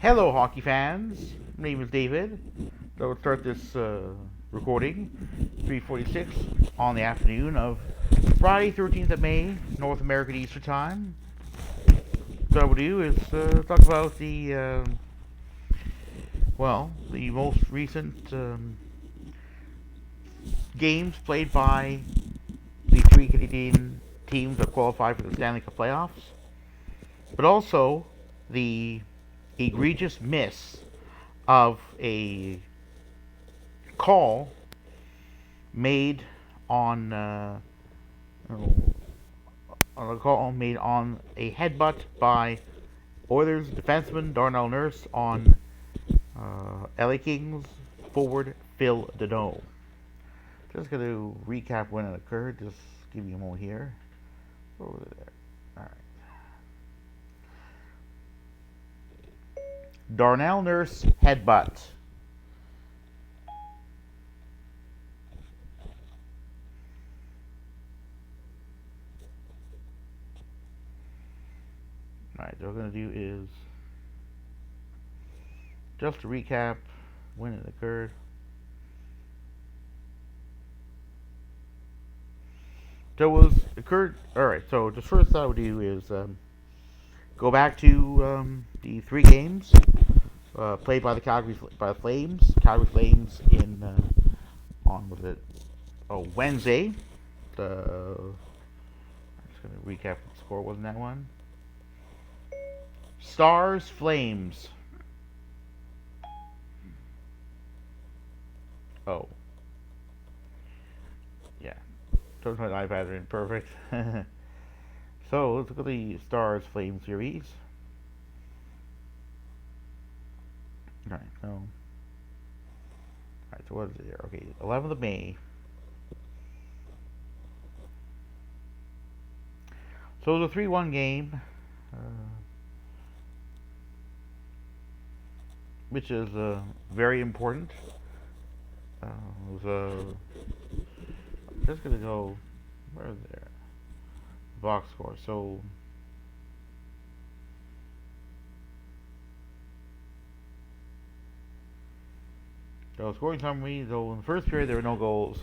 Hello, hockey fans. My name is David. So we'll start this recording, 3:46 on the afternoon of Friday, 13th of May, North American Eastern Time. So what we'll do is talk about the most recent games played by the three Canadian teams that qualified for the Stanley Cup playoffs, but also the egregious miss of a call made on a headbutt by Oilers defenseman Darnell Nurse on LA Kings forward Phil Danault. Just going to recap when it occurred. Just give you a moment here. Over there. All right. Darnell Nurse headbutt. Alright, so what we're going to do is just to recap when it occurred. So it was occurred. Alright, so the first thing I would do is go back to the three games played by the Flames. Calgary Flames in on was it? Oh, Wednesday. I'm just gonna recap what the score was in that one. Stars Flames. Oh. Yeah. Don't my iPad are imperfect. So let's look at the Stars Flames series. Alright, so what is it there? Okay, 11th of May. So it was a 3-1 game, which is very important. It was I'm just gonna go. Where is there? Box score. So scoring summary. So in the first period there were no goals.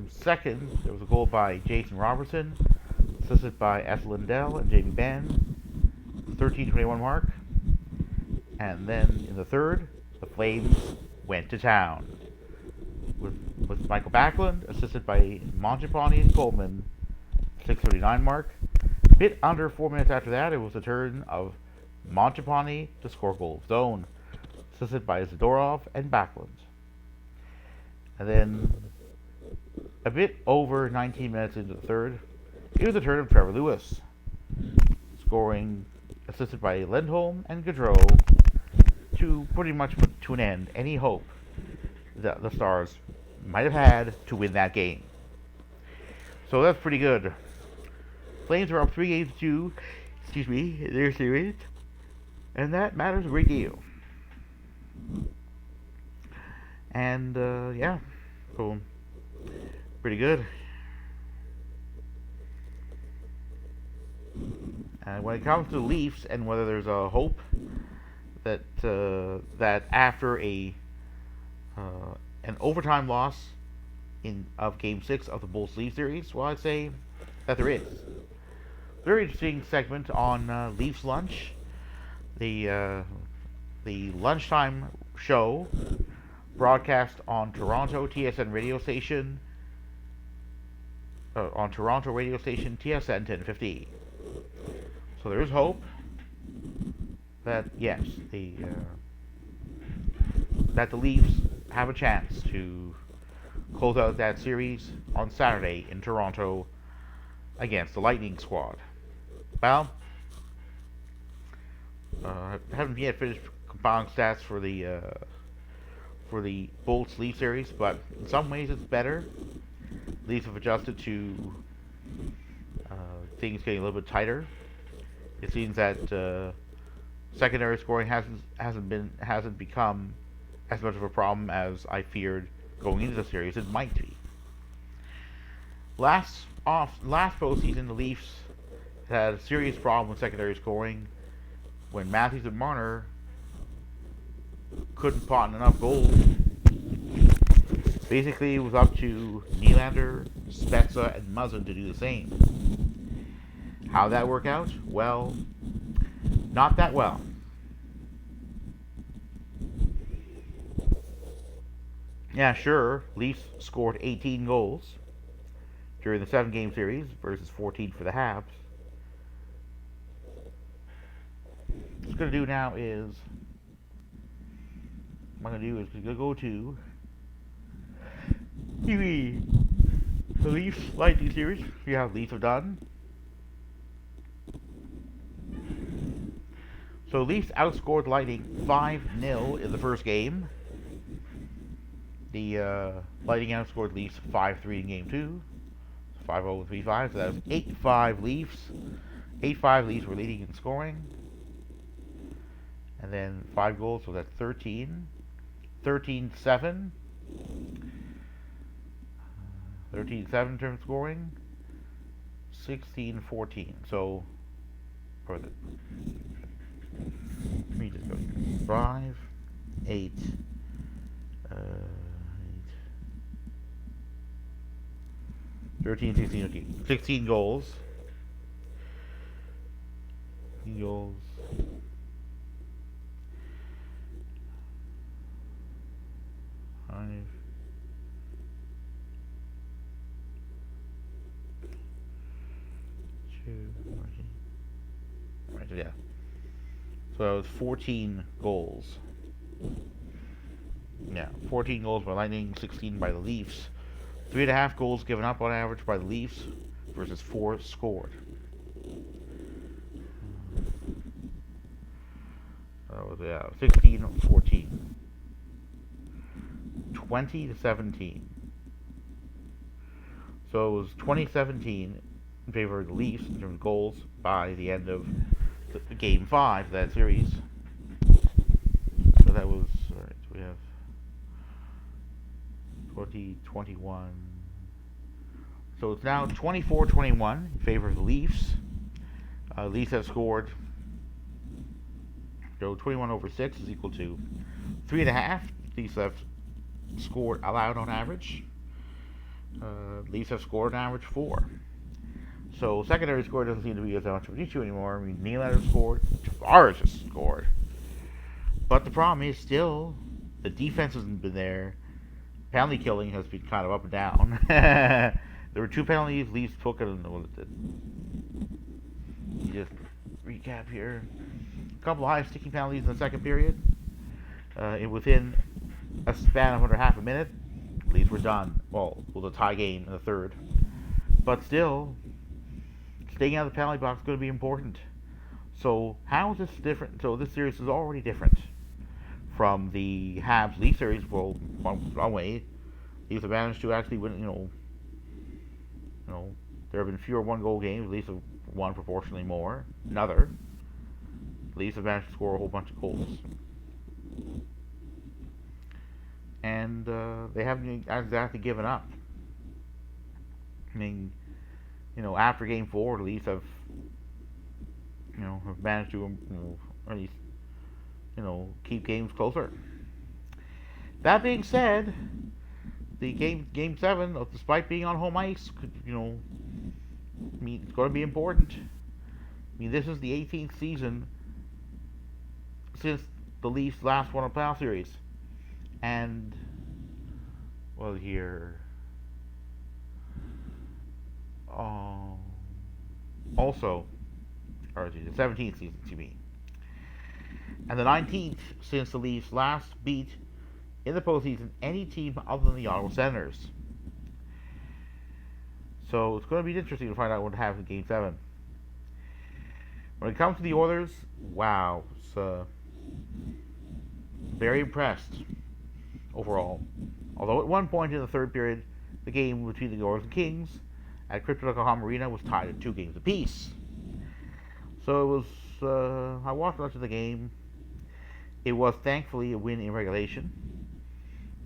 Second, there was a goal by Jason Robertson, assisted by Ethel Lindell and Jamie Benn, 13:21 mark. And then in the third, the Flames went to town with Michael Backlund, assisted by Montepani and Coleman, 6:39 mark. A bit under 4 minutes after that, it was the turn of Montepani to score goal of his own, assisted by Zadorov and Backlund. And then a bit over 19 minutes into the third, it was the turn of Trevor Lewis, scoring, assisted by Lindholm and Gaudreau, to pretty much put to an end any hope that the Stars might have had to win that game. So that's pretty good. Flames are up 3-2, in their series, and that matters a great deal. And yeah, so pretty good. And when it comes to the Leafs and whether there's a hope that that after an overtime loss of Game 6 of the Bulls Leafs series, well, I'd say that there is. Very interesting segment on Leafs Lunch, the lunchtime show broadcast on Toronto TSN radio station, TSN 1050. So there is hope that yes, that the Leafs have a chance to close out that series on Saturday in Toronto against the Lightning squad. Well, I haven't yet finished compiling stats for the Bolts Leaf series, but in some ways it's better. Leafs have adjusted to things getting a little bit tighter. It seems that secondary scoring hasn't become as much of a problem as I feared going into the series it might be. Last postseason, the Leafs had a serious problem with secondary scoring. when Matthews and Marner couldn't pot in enough goals. Basically, it was up to Nylander, Spezza, and Muzzin to do the same. How'd that work out? Well, not that well. Yeah, sure, Leafs scored 18 goals during the 7-game series versus 14 for the Habs. What I'm going to do now is, going to go to the Leafs Lightning series. See how the Leafs have done. So Leafs outscored Lightning 5-0 in the first game. The Lightning outscored Leafs 5-3 in game 2. 5-0 and 3-5. So that was 8-5 Leafs. 8-5 Leafs were leading in scoring. And then 5 goals, so that's 13. 13-7. 13-7 in terms of scoring. 16-14. So, for the, let me just go here. 5, 8, 13, 16, okay. 16 goals. 16 goals. 5. Right, so yeah. So it was 14 goals. Yeah, 14 goals by Lightning, 16 by the Leafs. 3.5 goals given up on average by the Leafs versus 4 scored. That was, yeah, 16-14. 20-17. So it was 2017 in favor of the Leafs in terms of goals by the end of the game 5 of that series. So that was, alright, so we have 20-21. So it's now 24-21 in favor of the Leafs. Leafs have scored, so 21 over 6 is equal to 3.5. Leafs have scored allowed on average. Leafs have scored on average 4. So secondary score doesn't seem to be as much of an issue anymore. I mean, Nylander scored, Tavares has scored. But the problem is still, the defense hasn't been there. Penalty killing has been kind of up and down. There were 2 penalties Leafs took, and just recap here. A couple of high sticking penalties in the second period. Within a span of under half a minute, Leafs were done. Well, it was a tie game in the third. But still, staying out of the penalty box is going to be important. So how is this different? So this series is already different from the Habs Leafs series. Well, one way, Leafs have managed to actually win. You know, there have been fewer 1-goal games. Leafs have won proportionally more. Another, Leafs have managed to score a whole bunch of goals, and they haven't exactly given up. I mean, after game 4, the Leafs have, have managed to, at least, keep games closer. That being said, the game 7, despite being on home ice, could, it's going to be important. I mean, this is the 18th season since the Leafs last won a playoff series, and well, here. Also, or the 17th season, to me, and the 19th since the Leafs last beat in the postseason any team other than the Ottawa Senators. So it's going to be interesting to find out what happens in Game 7. When it comes to the Oilers, wow, it's very impressed overall. Although at one point in the third period, the game between the Oilers and Kings at Crypto.com Arena was tied at 2 games apiece. So it was, I watched much of the game. It was thankfully a win in regulation.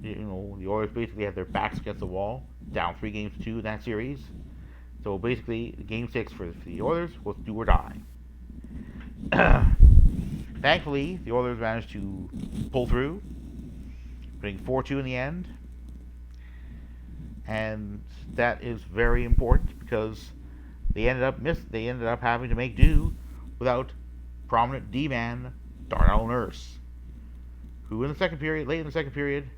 The Oilers basically had their backs against the wall, down 3-2 in that series. So basically, Game 6 for the Oilers was do or die. Thankfully, the Oilers managed to pull through, putting 4-2 in the end. And that is very important because they ended up having to make do without prominent D-man Darnell Nurse, who late in the second period,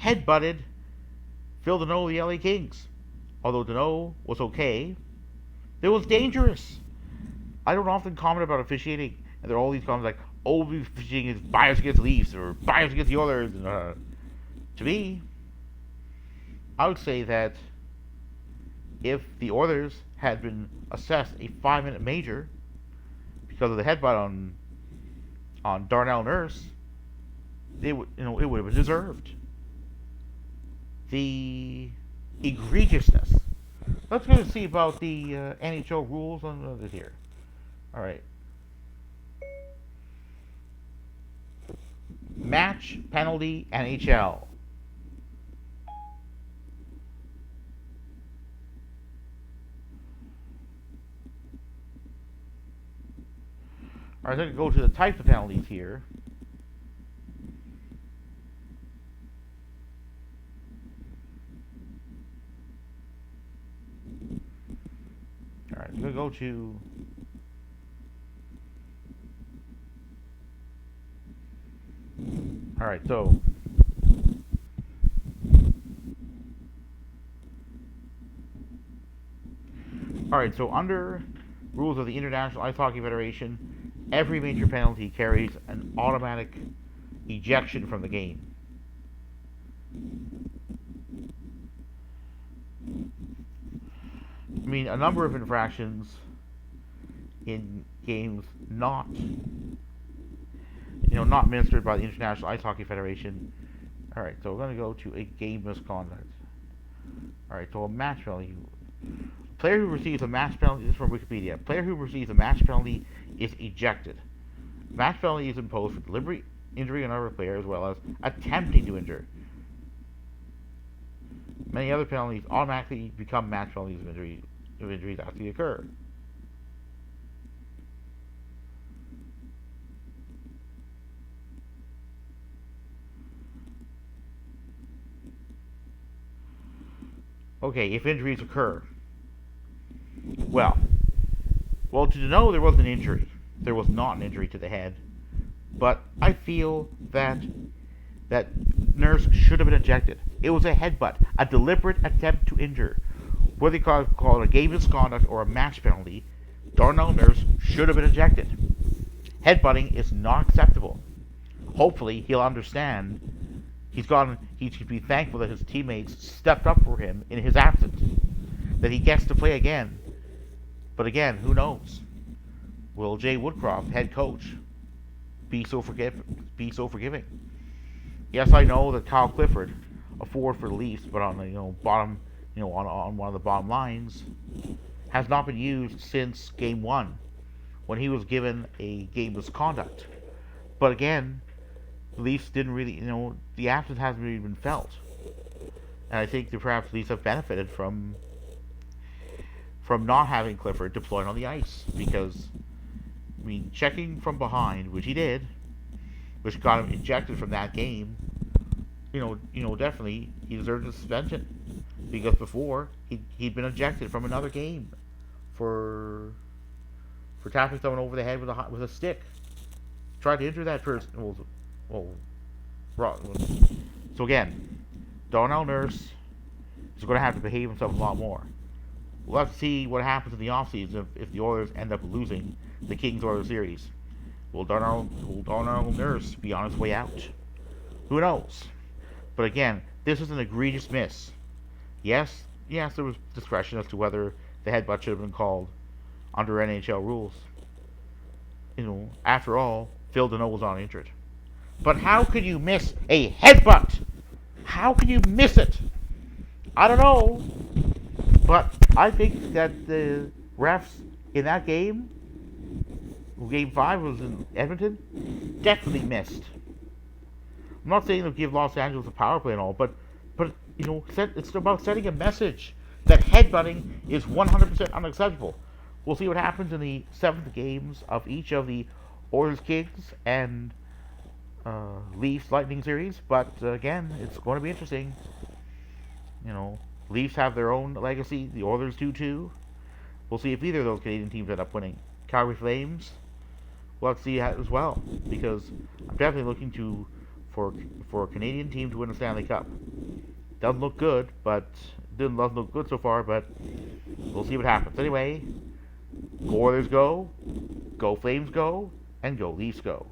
headbutted Phil Danault of the LA Kings. Although Danault was okay, it was dangerous. I don't often comment about officiating, and there are all these comments like, "Oh, officiating is biased against the Leafs or biased against the Oilers." To me, I would say that if the Oilers had been assessed a 5-minute major because of the headbutt on Darnell Nurse, it would have been deserved. The egregiousness. Let's go and see about the NHL rules on this here. All right. Match penalty NHL. All right, let's go to the types of penalties here. All right, I'm going to go to all right, so under rules of the International Ice Hockey Federation, every major penalty carries an automatic ejection from the game. I mean, a number of infractions in games not administered by the International Ice Hockey Federation. All right, so we're going to go to a game misconduct. All right, so a match penalty. Player who receives a match penalty, this is from Wikipedia. Player who receives a match penalty is ejected. Match penalty is imposed for deliberate injury on another player as well as attempting to injure. Many other penalties automatically become match penalties if injuries actually occur. Okay, if injuries occur. Well, to Danault, there was an injury. There was not an injury to the head. But I feel that Nurse should have been ejected. It was a headbutt, a deliberate attempt to injure. Whether you call it a game misconduct or a match penalty, Darnell Nurse should have been ejected. Headbutting is not acceptable. Hopefully, he'll understand. He should be thankful that his teammates stepped up for him in his absence, that he gets to play again. But again, who knows? Will Jay Woodcroft, head coach, be so forgiving? Yes, I know that Kyle Clifford, a forward for the Leafs, but on the bottom, on one of the bottom lines, has not been used since Game 1, when he was given a game misconduct. But again, the Leafs didn't really, the absence hasn't really been felt. And I think that perhaps the Leafs have benefited from not having Clifford deployed on the ice. Because, checking from behind, which he did, which got him ejected from that game, definitely he deserved a suspension. Because before, he'd been ejected from another game for tapping someone over the head with a stick. Tried to injure that person. So again, Darnell Nurse is going to have to behave himself a lot more. We'll have to see what happens in the offseason if the Oilers end up losing the Kings-Oilers series. Will Darnell Nurse be on his way out? Who knows? But again, this is an egregious miss. Yes, there was discretion as to whether the headbutt should have been called under NHL rules. After all, Phil Danault was uninjured. But how could you miss a headbutt? How can you miss it? I don't know. But I think that the refs in that game, Game 5 was in Edmonton, definitely missed. I'm not saying they'll give Los Angeles a power play and all, but it's about sending a message that headbutting is 100% unacceptable. We'll see what happens in the 7th games of each of the Oilers Kings and Leafs Lightning series, but again, it's going to be interesting. Leafs have their own legacy. The Oilers do too. We'll see if either of those Canadian teams end up winning. Calgary Flames, we'll have to see as well, because I'm definitely looking for a Canadian team to win a Stanley Cup. Doesn't look good, but doesn't look good so far, but we'll see what happens. Anyway, go Oilers go Flames go, and go Leafs go.